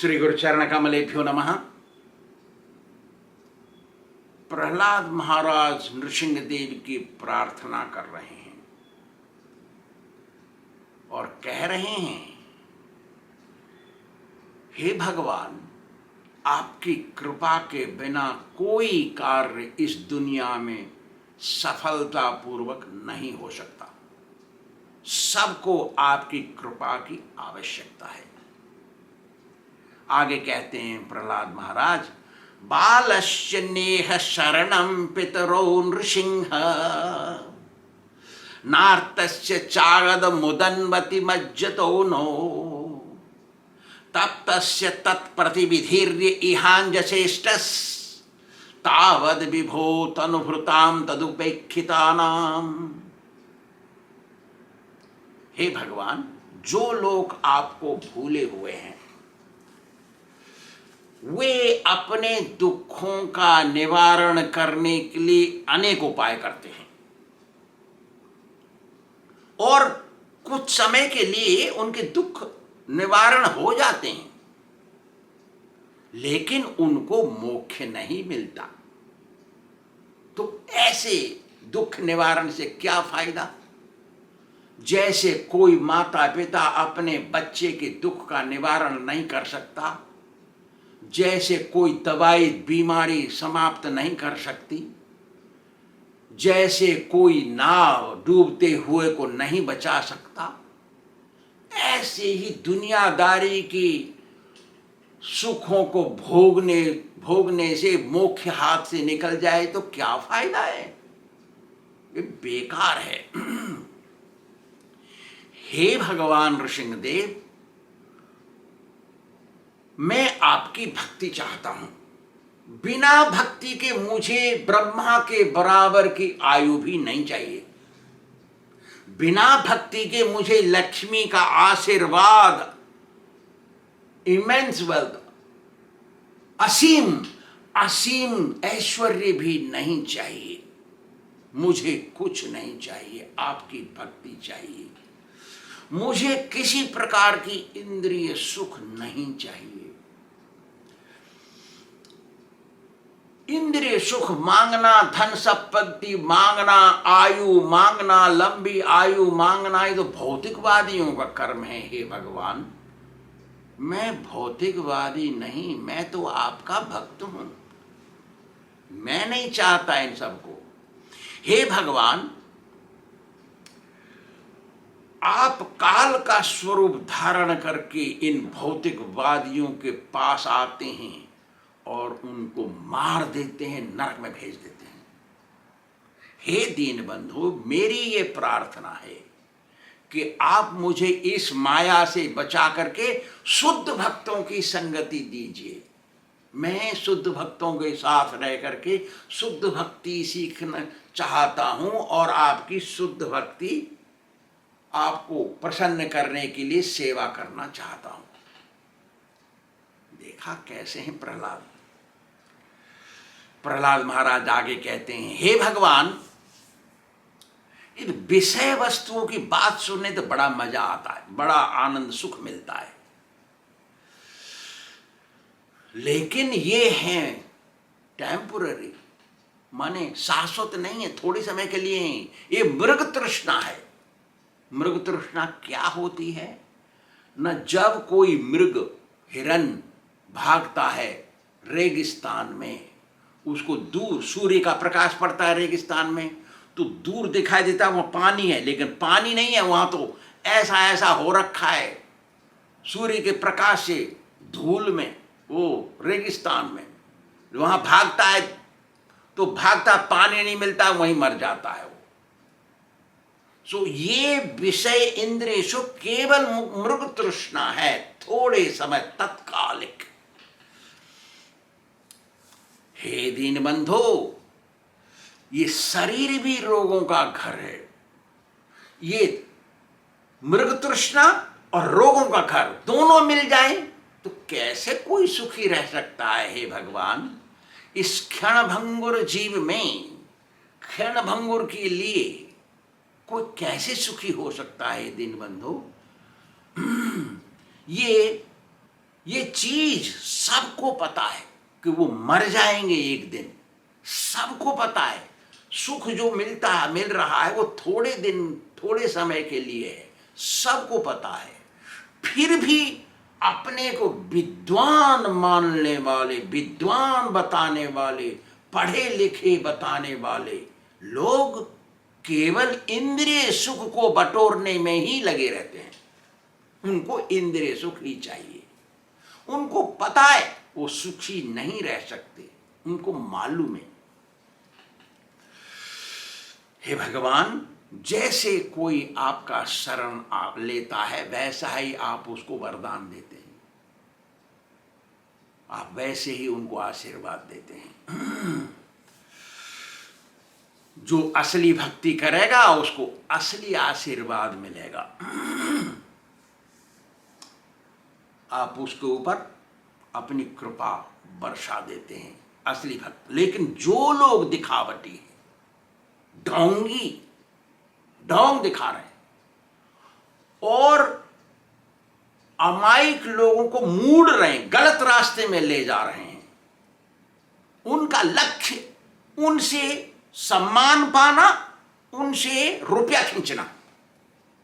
श्री गुरुचरण कमलेभ्यो नमः। प्रहलाद महाराज नृसिंहदेव की प्रार्थना कर रहे हैं और कह रहे हैं, हे भगवान, आपकी कृपा के बिना कोई कार्य इस दुनिया में सफलतापूर्वक नहीं हो सकता। सबको आपकी कृपा की आवश्यकता है। आगे कहते हैं प्रहलाद महाराज, बालस्य नेह शरणं पितरो नृसिंह नार्तस्य चागद मुदन्वति मज्जतो नो तप्तस्य तत्प्रतिविधीर्य इहांजचेष्टस् तावद विभो तनुभृतां तदुपेक्षितानाम्। हे भगवान, जो लोग आपको भूले हुए हैं वे अपने दुखों का निवारण करने के लिए अनेक उपाय करते हैं और कुछ समय के लिए उनके दुख निवारण हो जाते हैं, लेकिन उनको मोक्ष नहीं मिलता। तो ऐसे दुख निवारण से क्या फायदा? जैसे कोई माता पिता अपने बच्चे के दुख का निवारण नहीं कर सकता, जैसे कोई दवाई बीमारी समाप्त नहीं कर सकती, जैसे कोई नाव डूबते हुए को नहीं बचा सकता, ऐसे ही दुनियादारी की सुखों को भोगने से मोक्ष हाथ से निकल जाए तो क्या फायदा है? ये बेकार है। हे भगवान नृसिंहदेव, मैं आपकी भक्ति चाहता हूं। बिना भक्ति के मुझे ब्रह्मा के बराबर की आयु भी नहीं चाहिए। बिना भक्ति के मुझे लक्ष्मी का आशीर्वाद, इमेंस वेल्थ, असीम ऐश्वर्य भी नहीं चाहिए। मुझे कुछ नहीं चाहिए, आपकी भक्ति चाहिए। मुझे किसी प्रकार की इंद्रिय सुख नहीं चाहिए। इंद्रिय सुख मांगना, धन संपत्ति मांगना, आयु मांगना, लंबी आयु मांगना, ये तो भौतिकवादियों का कर्म है। हे भगवान, मैं भौतिकवादी नहीं, मैं तो आपका भक्त हूं। मैं नहीं चाहता इन सबको। हे भगवान, आप काल का स्वरूप धारण करके इन भौतिकवादियों के पास आते हैं और उनको मार देते हैं, नरक में भेज देते हैं। हे दीन बंधु, मेरी ये प्रार्थना है कि आप मुझे इस माया से बचा करके शुद्ध भक्तों की संगति दीजिए। मैं शुद्ध भक्तों के साथ रह करके शुद्ध भक्ति सीखना चाहता हूं और आपकी शुद्ध भक्ति, आपको प्रसन्न करने के लिए सेवा करना चाहता हूं। देखा कैसे हैं प्रहलाद महाराज आगे कहते हैं, हे भगवान, इन विषय वस्तुओं की बात सुनने तो बड़ा मजा आता है, बड़ा आनंद सुख मिलता है, लेकिन ये हैं टेम्पोररी, माने शाश्वत नहीं है, थोड़ी समय के लिए ही। ये मृग तृष्णा है। मृग तृष्णा क्या होती है? न जब कोई मृग, हिरन भागता है रेगिस्तान में, उसको दूर सूर्य का प्रकाश पड़ता है रेगिस्तान में, तो दूर दिखाई देता है वहाँ पानी है, लेकिन पानी नहीं है वहाँ। तो ऐसा हो रखा है सूर्य के प्रकाश से धूल में, वो रेगिस्तान में वहाँ भागता है तो भागता, पानी नहीं मिलता, वहीं मर जाता है वो। सो ये विषय इंद्रिय सुख केवल मृग तृष्णा है, थोड़े समय, तत्कालिक। हे दीन बंधो, ये शरीर भी रोगों का घर है। ये मृग तृष्णा और रोगों का घर दोनों मिल जाए तो कैसे कोई सुखी रह सकता है? हे भगवान, इस क्षणभंगुर जीव में, क्षणभंगुर के लिए कोई कैसे सुखी हो सकता है? दीन बंधु, ये ये चीज सबको पता है कि वो मर जाएंगे एक दिन, सबको पता है। सुख जो मिल रहा है वो थोड़े दिन, थोड़े समय के लिए है, सबको पता है। फिर भी अपने को विद्वान मानने वाले, विद्वान बताने वाले, पढ़े लिखे बताने वाले लोग केवल इंद्रिय सुख को बटोरने में ही लगे रहते हैं। उनको इंद्रिय सुख ही चाहिए। उनको पता है वो सुखी नहीं रह सकते, उनको मालूम है। हे भगवान, जैसे कोई आपका शरण आप लेता है वैसा ही आप उसको वरदान देते हैं, आप वैसे ही उनको आशीर्वाद देते हैं। जो असली भक्ति करेगा उसको असली आशीर्वाद मिलेगा। आप उसके ऊपर अपनी कृपा बरसा देते हैं, असली भक्त। लेकिन जो लोग दिखावटी हैं, ढोंग दिखा रहे हैं और अमायिक लोगों को मूड रहे हैं, गलत रास्ते में ले जा रहे हैं, उनका लक्ष्य उनसे सम्मान पाना, उनसे रुपया खींचना,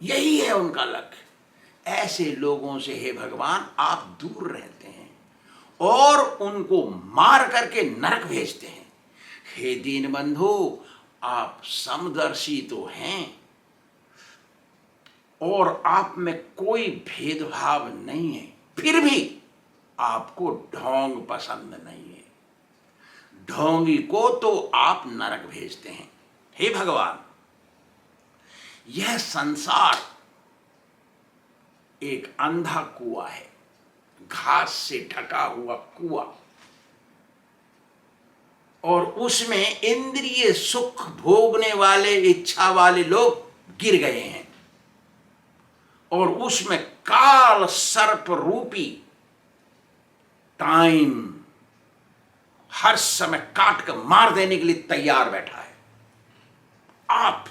यही है उनका लक्ष्य। ऐसे लोगों से हे भगवान आप दूर रहते हैं और उनको मार करके नरक भेजते हैं। हे दीनबंधु, आप समदर्शी तो हैं और आप में कोई भेदभाव नहीं है, फिर भी आपको ढोंग पसंद नहीं है। ढोंगी को तो आप नरक भेजते हैं। हे भगवान, यह संसार एक अंधा कुआं है, घास से ढका हुआ कुआं, और उसमें इंद्रिय सुख भोगने वाले, इच्छा वाले लोग गिर गए हैं और उसमें काल सर्प रूपी टाइम हर समय काट कर मार देने के लिए तैयार बैठा है। आप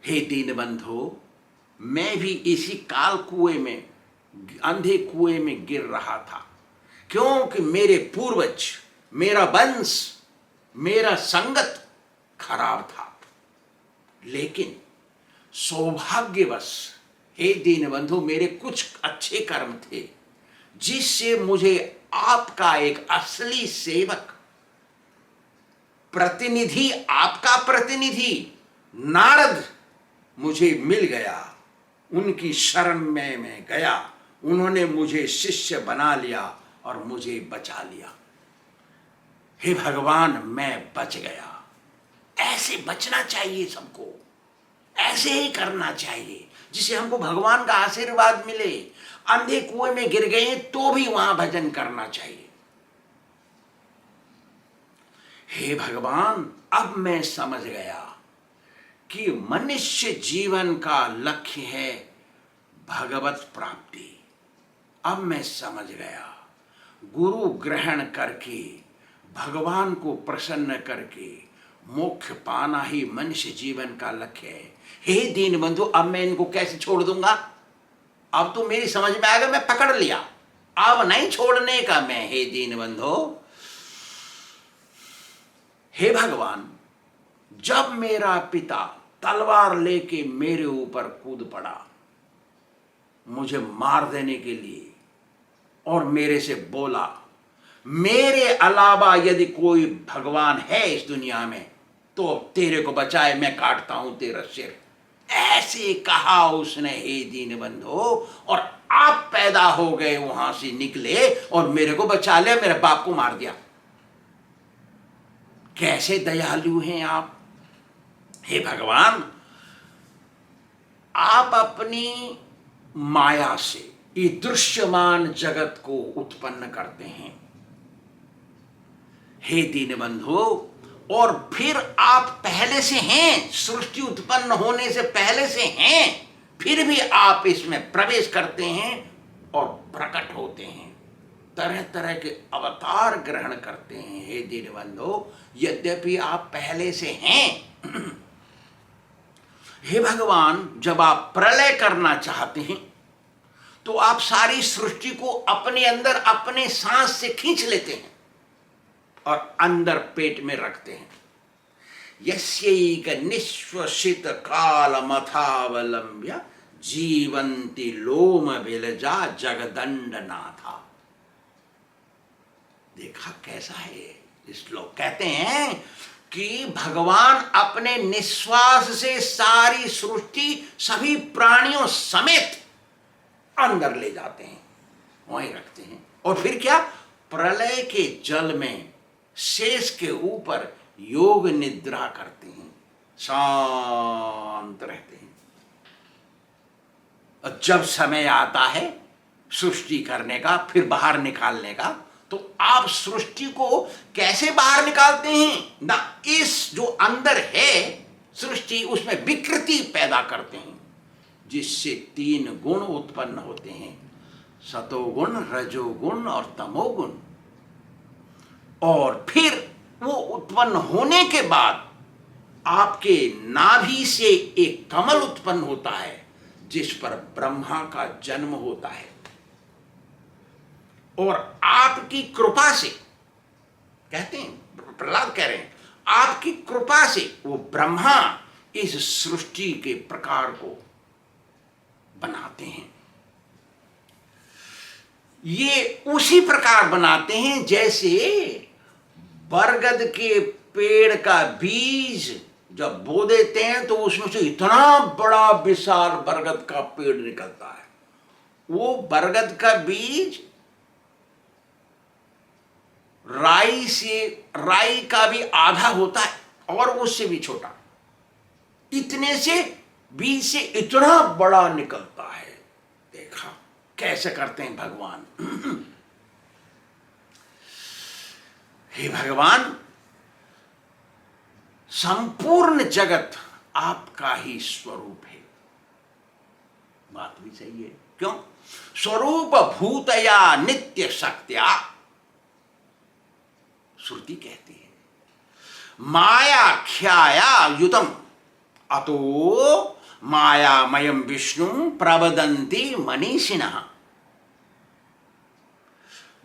हे दीनबंधु, मैं भी इसी काल कुएं में, अंधे कुएं में गिर रहा था, क्योंकि मेरे पूर्वज, मेरा वंश, मेरा संगत खराब था। लेकिन सौभाग्यवश हे दीनबंधु, मेरे कुछ अच्छे कर्म थे जिससे मुझे आपका एक असली सेवक, प्रतिनिधि, आपका प्रतिनिधि नारद मुझे मिल गया। उनकी शरण में मैं गया, उन्होंने मुझे शिष्य बना लिया और मुझे बचा लिया। हे भगवान, मैं बच गया। ऐसे बचना चाहिए सबको, ऐसे ही करना चाहिए जिससे हमको भगवान का आशीर्वाद मिले। अंधे कुएं में गिर गए तो भी वहां भजन करना चाहिए। हे भगवान, अब मैं समझ गया कि मनुष्य जीवन का लक्ष्य है भगवत प्राप्ति। अब मैं समझ गया, गुरु ग्रहण करके, भगवान को प्रसन्न करके मोक्ष पाना ही मनुष्य जीवन का लक्ष्य है। हे दीनबंधु, अब मैं इनको कैसे छोड़ दूंगा? अब तो मेरी समझ में आ गया, मैं पकड़ लिया, अब नहीं छोड़ने का मैं। हे दीनबंधु, हे भगवान, जब मेरा पिता तलवार लेके मेरे ऊपर कूद पड़ा मुझे मार देने के लिए और मेरे से बोला, मेरे अलावा यदि कोई भगवान है इस दुनिया में तो तेरे को बचाए, मैं काटता हूं तेरा सिर, ऐसे कहा उसने। हे दीनबंधु, और आप पैदा हो गए, वहां से निकले और मेरे को बचा लिया, मेरे बाप को मार दिया। कैसे दयालु हैं आप। हे भगवान, आप अपनी माया से ये दृश्यमान जगत को उत्पन्न करते हैं हे दीनबंधु, और फिर आप पहले से हैं, सृष्टि उत्पन्न होने से पहले से हैं, फिर भी आप इसमें प्रवेश करते हैं और प्रकट होते हैं, तरह तरह के अवतार ग्रहण करते हैं। हे दीनबंधु, यद्यपि आप पहले से हैं, हे भगवान, जब आप प्रलय करना चाहते हैं तो आप सारी सृष्टि को अपने अंदर अपने सांस से खींच लेते हैं और अंदर पेट में रखते हैं। यस्यैक निश्वसित कालमथावलंब्य जीवंती लोम बिलजा जगदंड नाथा। देखा कैसा है ये श्लोक। कहते हैं कि भगवान अपने निश्वास से सारी सृष्टि सभी प्राणियों समेत अंदर ले जाते हैं, वहीं रखते हैं, और फिर क्या, प्रलय के जल में शेष के ऊपर योग निद्रा करते हैं, शांत रहते हैं। और जब समय आता है सृष्टि करने का, फिर बाहर निकालने का, तो आप सृष्टि को कैसे बाहर निकालते हैं ना, इस जो अंदर है सृष्टि, उसमें विकृति पैदा करते हैं, जिससे 3 गुण उत्पन्न होते हैं, सतोगुण, रजोगुण और तमोगुण। और फिर वो उत्पन्न होने के बाद आपके नाभि से एक कमल उत्पन्न होता है, जिस पर ब्रह्मा का जन्म होता है। और आपकी कृपा से, कहते हैं प्रहलाद कह रहे हैं, आपकी कृपा से वो ब्रह्मा इस सृष्टि के प्रकार को बनाते हैं। ये उसी प्रकार बनाते हैं जैसे बरगद के पेड़ का बीज जब बो देते हैं तो उसमें से इतना बड़ा विशाल बरगद का पेड़ निकलता है। वो बरगद का बीज राई का भी आधा होता है और उससे भी छोटा, इतने से बीज से इतना बड़ा निकलता है। देखा कैसे करते हैं भगवान। हे भगवान, संपूर्ण जगत आपका ही स्वरूप है। बात भी सही है। क्यों? स्वरूप भूतया नित्य शक्त्या, श्रुति कहती है, माया ख्याया युतम अतो मायामयम विष्णु प्रवदन्ति मनीषिणः।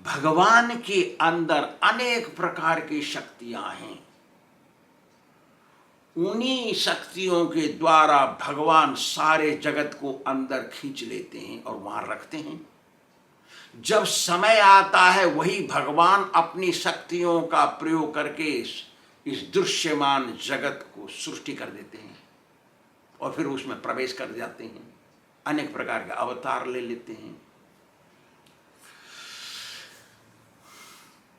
भगवान के अंदर अनेक प्रकार की शक्तियां हैं। उन्हीं शक्तियों के द्वारा भगवान सारे जगत को अंदर खींच लेते हैं और वहां रखते हैं। जब समय आता है वही भगवान अपनी शक्तियों का प्रयोग करके इस दृश्यमान जगत को सृष्टि कर देते हैं और फिर उसमें प्रवेश कर जाते हैं, अनेक प्रकार के अवतार ले लेते हैं।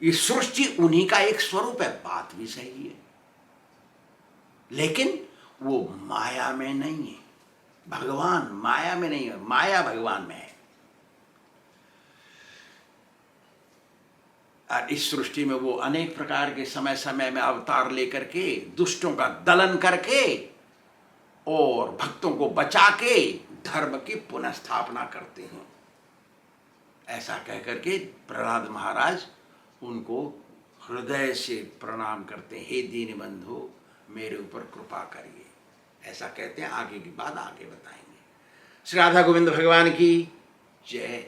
ये सृष्टि उन्हीं का एक स्वरूप है, बात भी सही है, लेकिन वो माया में नहीं है। भगवान माया में नहीं है, माया भगवान में है। और इस सृष्टि में वो अनेक प्रकार के समय समय में अवतार लेकर के दुष्टों का दलन करके और भक्तों को बचा के धर्म की पुनः स्थापना करते हैं। ऐसा कहकर के प्रहलाद महाराज उनको हृदय से प्रणाम करते हैं, हे दीन बंधु मेरे ऊपर कृपा करिए, ऐसा कहते हैं। आगे की बात आगे बताएंगे। श्री राधा गोविंद भगवान की जय।